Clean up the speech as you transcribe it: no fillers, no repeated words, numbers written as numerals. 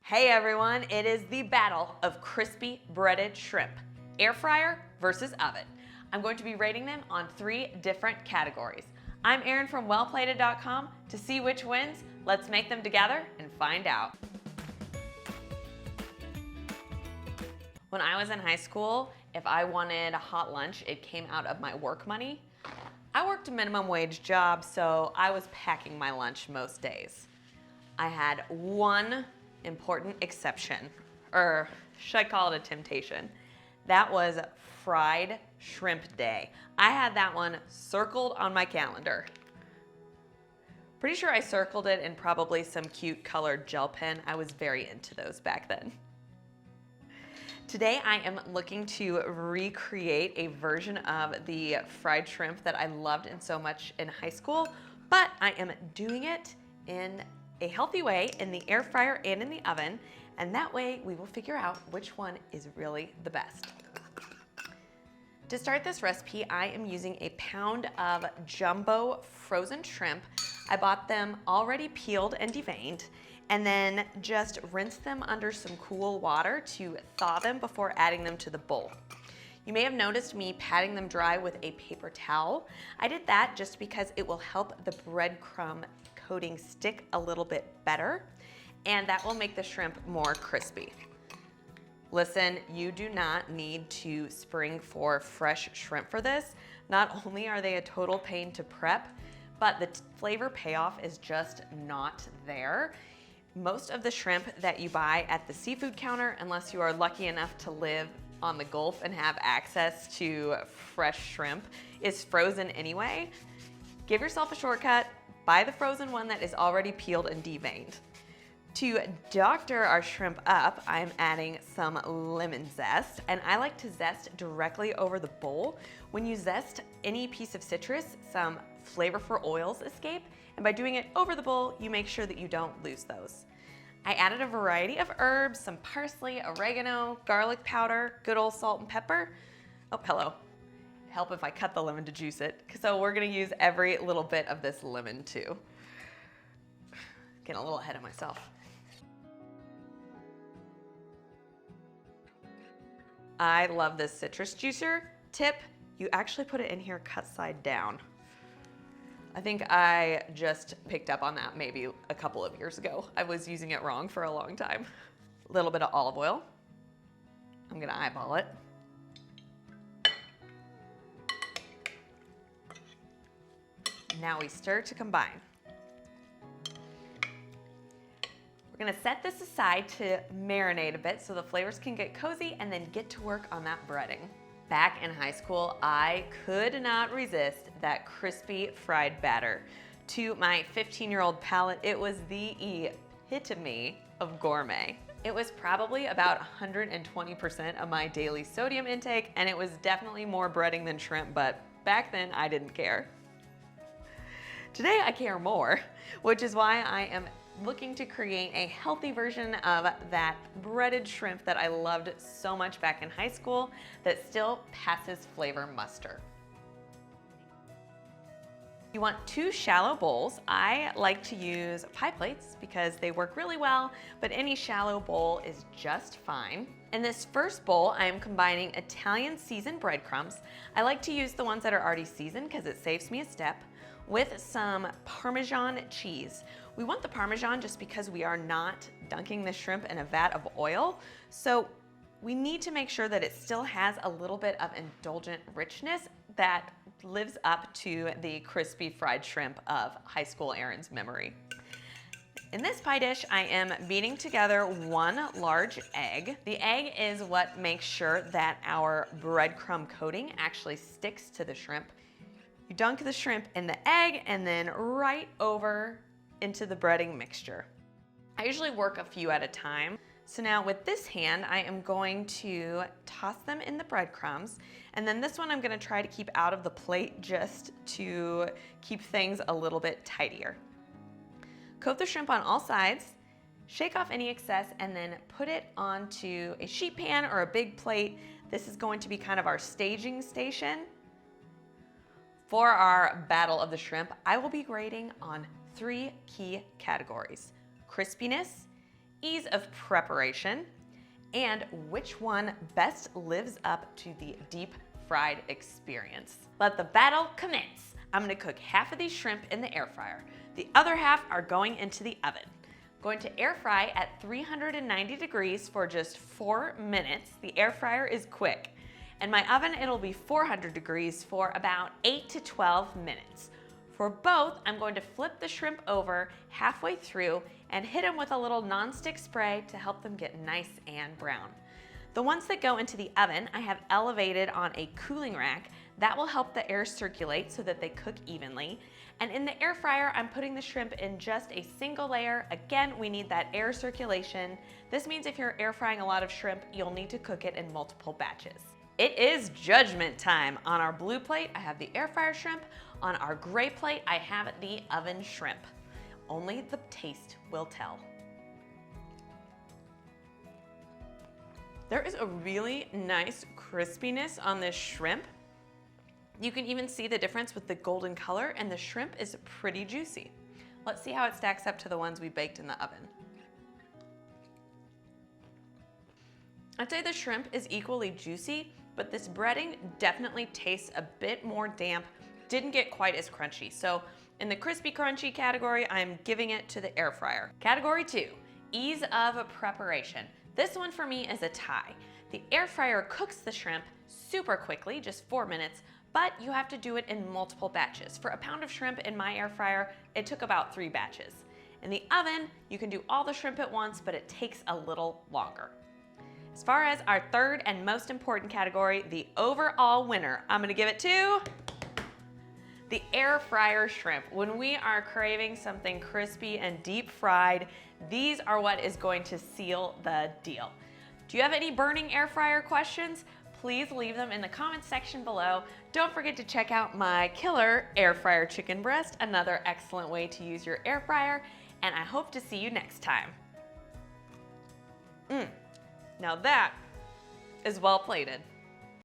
Hey everyone, it is the battle of crispy breaded shrimp. Air fryer versus oven. I'm going to be rating them on 3 different categories. I'm Erin from wellplated.com. To see which wins, let's make them together and find out. When I was in high school, if I wanted a hot lunch, it came out of my work money. I worked a minimum wage job, so I was packing my lunch most days. I had one important exception, or should I call it a temptation? That was fried shrimp day. I had that one circled on my calendar. Pretty sure I circled it in probably some cute colored gel pen. I was very into those back then. Today I am looking to recreate a version of the fried shrimp that I loved so much in high school, but I am doing it in a healthy way in the air fryer and in the oven, and that way we will figure out which one is really the best. To start this recipe, I am using a pound of jumbo frozen shrimp. I bought them already peeled and deveined, and then just rinsed them under some cool water to thaw them before adding them to the bowl. You may have noticed me patting them dry with a paper towel. I did that just because it will help the breadcrumb coating stick a little bit better, and that will make the shrimp more crispy. Listen, you do not need to spring for fresh shrimp for this. Not only are they a total pain to prep, but the flavor payoff is just not there. Most of the shrimp that you buy at the seafood counter, unless you are lucky enough to live on the Gulf and have access to fresh shrimp, is frozen anyway. Give yourself a shortcut, buy the frozen one that is already peeled and deveined. To doctor our shrimp up, I'm adding some lemon zest, and I like to zest directly over the bowl. When you zest any piece of citrus, some flavorful oils escape, and by doing it over the bowl, you make sure that you don't lose those. I added a variety of herbs, some parsley, oregano, garlic powder, good old salt and pepper. Oh, hello. Help if I cut the lemon to juice it. So we're gonna use every little bit of this lemon too. Getting a little ahead of myself. I love this citrus juicer. Tip, you actually put it in here cut side down. I think I just picked up on that maybe a couple of years ago. I was using it wrong for a long time. A little bit of olive oil. I'm gonna eyeball it. Now we stir to combine. We're gonna set this aside to marinate a bit so the flavors can get cozy and then get to work on that breading. Back in high school, I could not resist that crispy fried batter. To my 15-year-old palate, it was the epitome of gourmet. It was probably about 120% of my daily sodium intake, and it was definitely more breading than shrimp, but back then I didn't care. Today I care more, which is why I am looking to create a healthy version of that breaded shrimp that I loved so much back in high school that still passes flavor muster. You want 2 shallow bowls. I like to use pie plates because they work really well, but any shallow bowl is just fine. In this first bowl, I am combining Italian seasoned breadcrumbs. I like to use the ones that are already seasoned because it saves me a step, with some Parmesan cheese. We want the Parmesan just because we are not dunking the shrimp in a vat of oil, so we need to make sure that it still has a little bit of indulgent richness that lives up to the crispy fried shrimp of high school Erin's memory. In this pie dish, I am beating together 1 large egg. The egg is what makes sure that our breadcrumb coating actually sticks to the shrimp. You dunk the shrimp in the egg and then right over into the breading mixture. I usually work a few at a time. So now with this hand, I am going to toss them in the breadcrumbs. And then this one I'm gonna try to keep out of the plate just to keep things a little bit tidier. Coat the shrimp on all sides, shake off any excess, and then put it onto a sheet pan or a big plate. This is going to be kind of our staging station. For our battle of the shrimp, I will be grading on 3 key categories: crispiness, ease of preparation, and which one best lives up to the deep fried experience. Let the battle commence. I'm gonna cook half of these shrimp in the air fryer. The other half are going into the oven. I'm going to air fry at 390 degrees for just 4 minutes. The air fryer is quick. In my oven, it'll be 400 degrees for about 8 to 12 minutes. For both, I'm going to flip the shrimp over halfway through and hit them with a little nonstick spray to help them get nice and brown. The ones that go into the oven, I have elevated on a cooling rack. That will help the air circulate so that they cook evenly. And in the air fryer, I'm putting the shrimp in just a single layer. Again, we need that air circulation. This means if you're air frying a lot of shrimp, you'll need to cook it in multiple batches. It is judgment time. On our blue plate, I have the air fryer shrimp. On our gray plate, I have the oven shrimp. Only the taste will tell. There is a really nice crispiness on this shrimp. You can even see the difference with the golden color, and the shrimp is pretty juicy. Let's see how it stacks up to the ones we baked in the oven. I'd say the shrimp is equally juicy, but this breading definitely tastes a bit more damp, didn't get quite as crunchy. So in the crispy crunchy category, I'm giving it to the air fryer. Category 2, ease of preparation. This one for me is a tie. The air fryer cooks the shrimp super quickly, just 4 minutes, but you have to do it in multiple batches. For a pound of shrimp in my air fryer, it took about 3 batches. In the oven, you can do all the shrimp at once, but it takes a little longer. As far as our third and most important category, the overall winner, I'm gonna give it to the air fryer shrimp. When we are craving something crispy and deep fried, these are what is going to seal the deal. Do you have any burning air fryer questions? Please leave them in the comments section below. Don't forget to check out my killer air fryer chicken breast, another excellent way to use your air fryer, and I hope to see you next time. Now that is well plated.